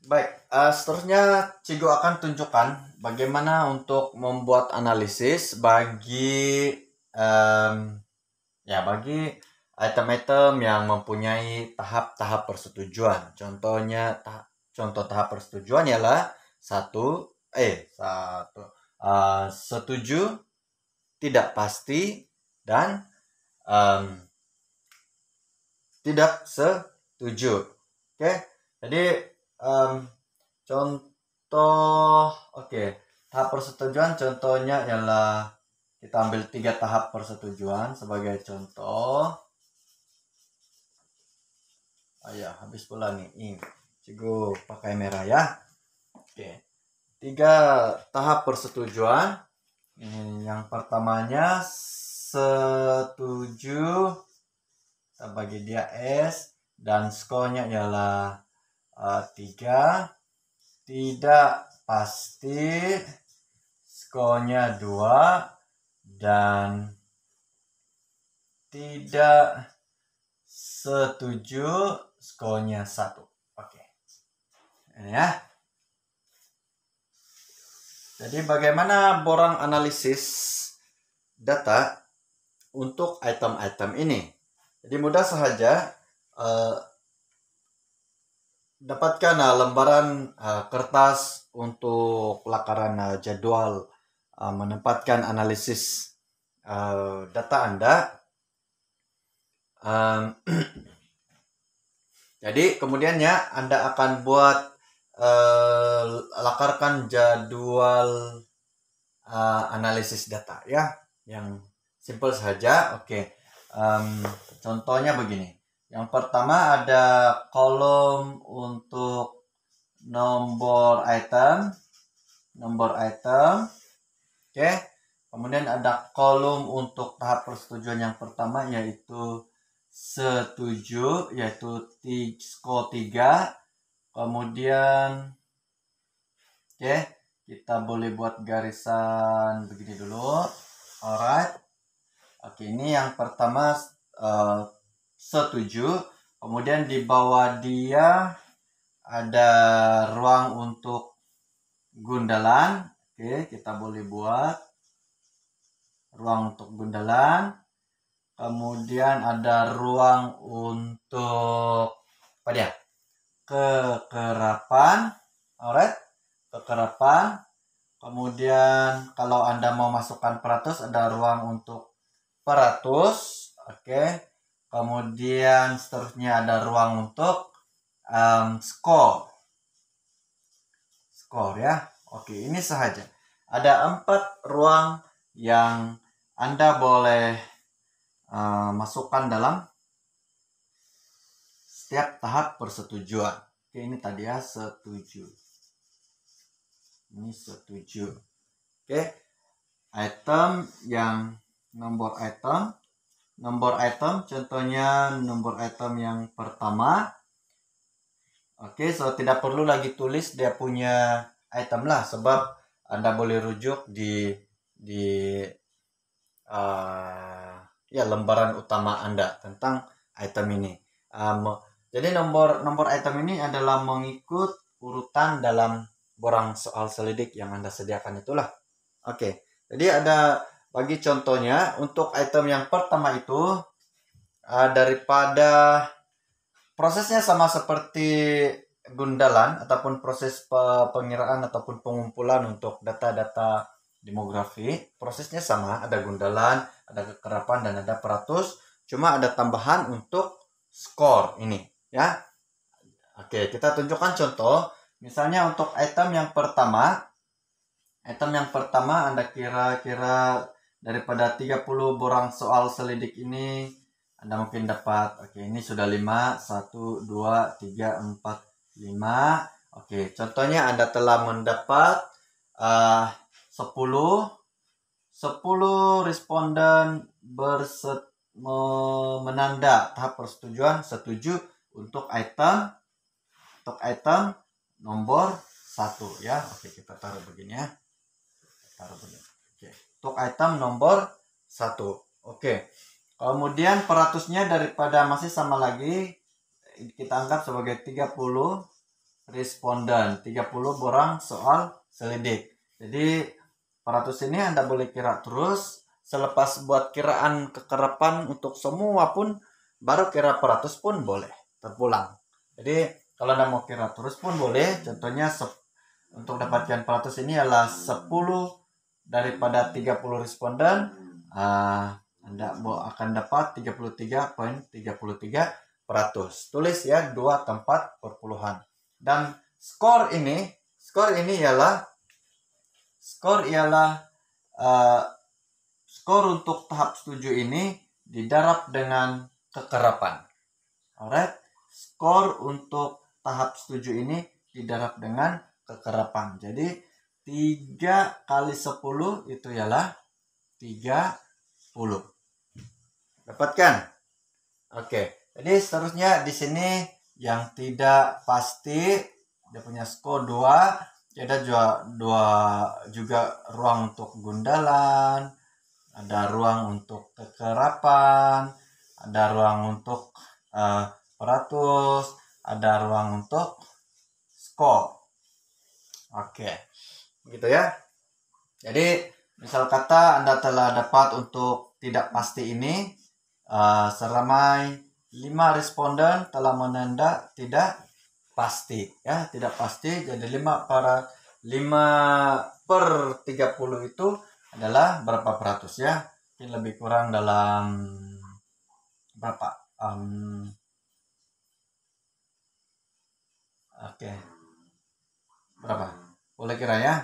Baik, seterusnya Cigo akan tunjukkan bagaimana untuk membuat analisis em, bagi item-item yang mempunyai tahap-tahap persetujuan. Contoh tahap persetujuan ialah setuju, tidak pasti, dan em, tidak setuju. Oke, jadi em, contoh, tahap persetujuan contohnya ialah kita ambil 3 tahap persetujuan sebagai contoh. Ya, habis pula nih. Ini Cigu pakai merah ya. Oke. 3 tahap persetujuan. Yang pertamanya setuju, kita bagi dia S, dan skornya ialah 3. Tidak pasti, skornya 2, dan tidak setuju, skornya 1. Oke. Ini ya. Jadi bagaimana borang analisis data untuk item-item ini? Jadi mudah saja, dapatkan lembaran kertas untuk lakaran jadwal menempatkan analisis data Anda. Jadi kemudiannya Anda akan buat lakarkan jadwal analisis data ya, yang simple saja. Oke. Contohnya begini. Yang pertama ada kolom untuk nomor item. Oke. Kemudian ada kolom untuk tahap persetujuan yang pertama, yaitu setuju, yaitu skor 3. Kemudian kita boleh buat garisan begini dulu. Alright. Oke, ini yang pertama setuju. Kemudian di bawah dia ada ruang untuk gundalan. Oke, kita boleh buat ruang untuk gundalan. Kemudian ada ruang untuk kekerapan. Alright, kekerapan. Kemudian kalau Anda mau masukkan peratus, ada ruang untuk peratus. Oke. Kemudian seterusnya ada ruang untuk skor ya. Oke, ini saja. Ada 4 ruang yang Anda boleh masukkan dalam setiap tahap persetujuan. Oke, ini tadi ya, setuju. Ini setuju. Oke. Item yang nomor item contohnya nomor item yang pertama. Oke, so tidak perlu lagi tulis dia punya item lah, sebab Anda boleh rujuk di lembaran utama Anda tentang item ini. Jadi nomor item ini adalah mengikut urutan dalam borang soal selidik yang Anda sediakan itulah. Oke. Jadi ada bagi contohnya untuk item yang pertama itu, daripada prosesnya sama seperti gundalan ataupun proses pengiraan ataupun pengumpulan untuk data-data demografi, prosesnya sama, ada gundalan, ada kekerapan, dan ada peratus. Cuma ada tambahan untuk skor ini ya. Oke, kita tunjukkan contoh. Misalnya untuk item yang pertama Anda kira-kira daripada 30 borang soal selidik ini Anda mungkin dapat, ini sudah 5, 1, 2, 3, 4, 5. Oke, contohnya Anda telah mendapat 10 responden menanda tahap persetujuan setuju untuk item nomor 1 ya. Oke, kita taruh begini ya. Oke, untuk item nomor 1. Oke. Kemudian peratusnya daripada masih sama lagi, kita anggap sebagai 30. responden, 30 borang soal selidik. Jadi 400 ini Anda boleh kira terus. Selepas buat kiraan kekerapan untuk semua pun, baru kira 400 pun boleh terpulang. Jadi kalau Anda mau kira terus pun boleh. Contohnya untuk dapatkan 400 ini adalah 10 daripada 30 responden. Anda akan dapat 33,33%. Tulis ya 2 tempat perpuluhan. Dan skor ini ialah skor untuk tahap setuju ini didarab dengan kekerapan. Alright, skor untuk tahap setuju ini didarab dengan kekerapan. Jadi 3 kali 10 itu ialah 30. Dapatkan? Oke. Jadi seterusnya di sini yang tidak pasti, dia punya skor 2. Ada juga ruang untuk gundalan, ada ruang untuk kekerapan, ada ruang untuk peratus, ada ruang untuk skor. Oke, begitu ya. Jadi misal kata Anda telah dapat untuk tidak pasti ini, seramai 5 responden telah menanda tidak pasti ya, tidak pasti. Jadi 5 per 30 itu adalah berapa peratus ya? Mungkin lebih kurang dalam berapa? Oke. Berapa? Boleh kira ya?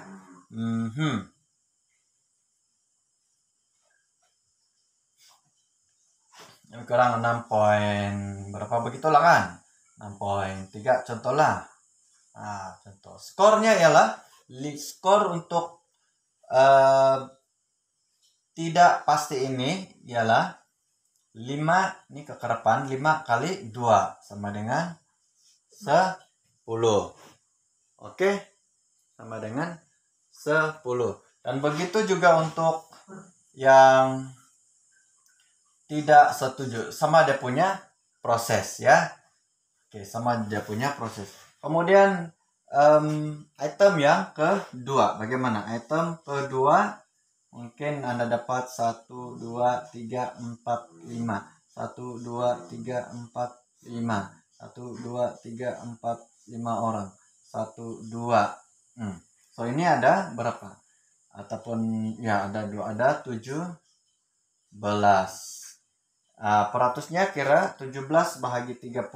Lebih kurang 6 poin berapa begitulah kan? 6,3 contoh lah. Nah, contoh. Skornya ialah skor untuk tidak pasti ini ialah 5, ini kekerapan 5 kali 2 sama dengan 10. Oke? Sama dengan 10. Dan begitu juga untuk yang tidak setuju, sama dia punya proses ya. Oke, sama dia punya proses. Kemudian item yang kedua, bagaimana? Item kedua mungkin Anda dapat 1, 2, 3, 4, 5. 1, 2, 3, 4, 5. 1, 2, 3, 4, 5 orang. 1, 2. So ini ada berapa? Ataupun ya ada 17. Peratusnya kira 17 bahagi 30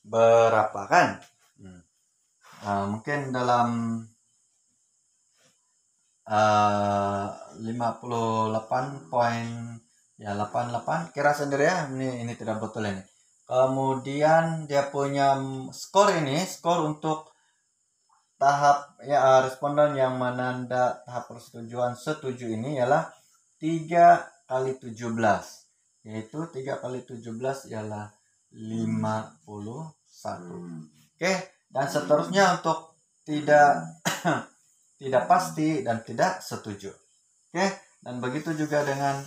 berapa kan? Mungkin dalam 58,88 kira sendiri ya, ini tidak betul ini. Kemudian dia punya skor untuk tahap ya responden yang menanda tahap persetujuan setuju ini ialah 3 kali 17, yaitu 3 kali 17 ialah 51. Oke, dan seterusnya untuk tidak tidak pasti dan tidak setuju. Oke, dan begitu juga dengan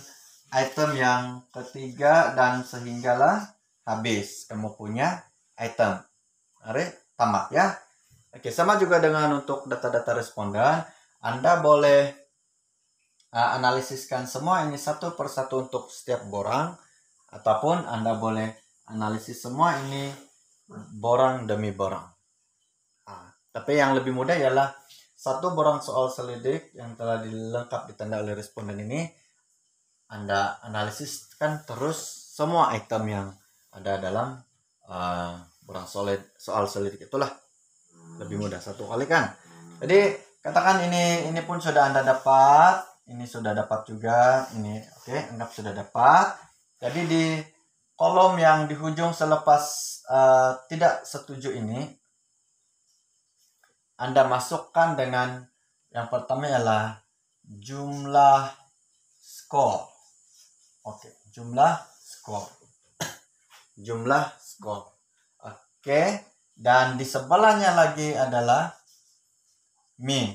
item yang ketiga, dan sehinggalah habis kamu punya item. Mari tamat ya. Oke, sama juga dengan untuk data-data responden, Anda boleh analisiskan semua ini satu persatu untuk setiap borang, ataupun Anda boleh analisis semua ini borang demi borang. Tapi yang lebih mudah ialah satu borang soal selidik yang telah dilengkap ditanda oleh responden ini, Anda analisiskan terus semua item yang ada dalam borang soal selidik. Itulah lebih mudah satu kali kan. Jadi katakan ini pun sudah Anda dapat, ini sudah dapat juga, ini oke, anggap sudah dapat. Jadi di kolom yang di ujung selepas tidak setuju ini, Anda masukkan dengan yang pertama ialah jumlah skor. Oke, jumlah skor. Jumlah skor. Oke, dan di sebelahnya lagi adalah min.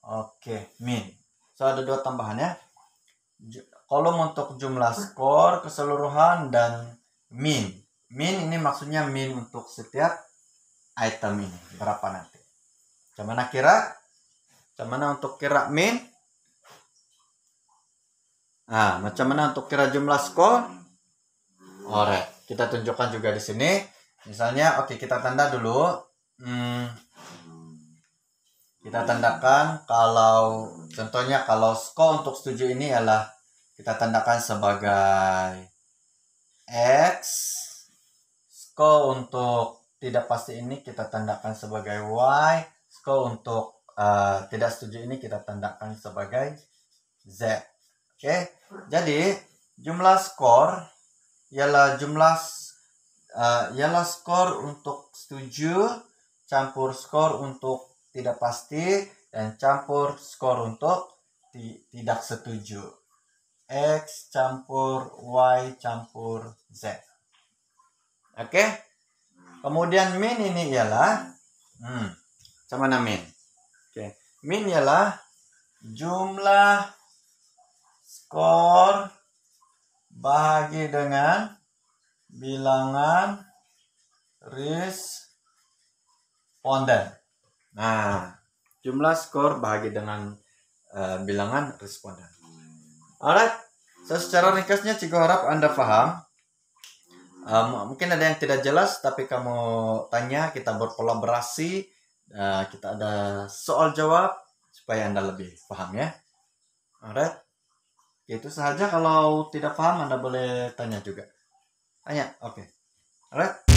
Oke, min. So ada 2 tambahan ya. Kolom untuk jumlah skor keseluruhan dan min. Min ini maksudnya min untuk setiap item ini berapa nanti. Macam mana untuk kira min? Macam mana untuk kira jumlah skor? Alright, kita tunjukkan juga di sini. Misalnya, oke, kita tanda dulu. Kita tandakan contohnya kalau skor untuk setuju ini adalah kita tandakan sebagai X. Skor untuk tidak pasti ini kita tandakan sebagai Y. Skor untuk tidak setuju ini kita tandakan sebagai Z. Oke, jadi jumlah skor ialah skor untuk setuju campur skor untuk tidak pasti dan campur skor untuk tidak setuju. X campur Y campur Z. Oke. Kemudian min ini ialah macam mana min? Oke. Min ialah jumlah skor bahagi dengan bilangan responden. Jumlah skor bahagi dengan bilangan responden. Alright, secara ringkasnya Cikgu harap Anda paham. Mungkin ada yang tidak jelas, tapi kamu tanya, kita berkolaborasi, kita ada soal jawab supaya Anda lebih paham ya. Alright, itu saja. Kalau tidak paham Anda boleh tanya juga. Tanya, oke. Alright.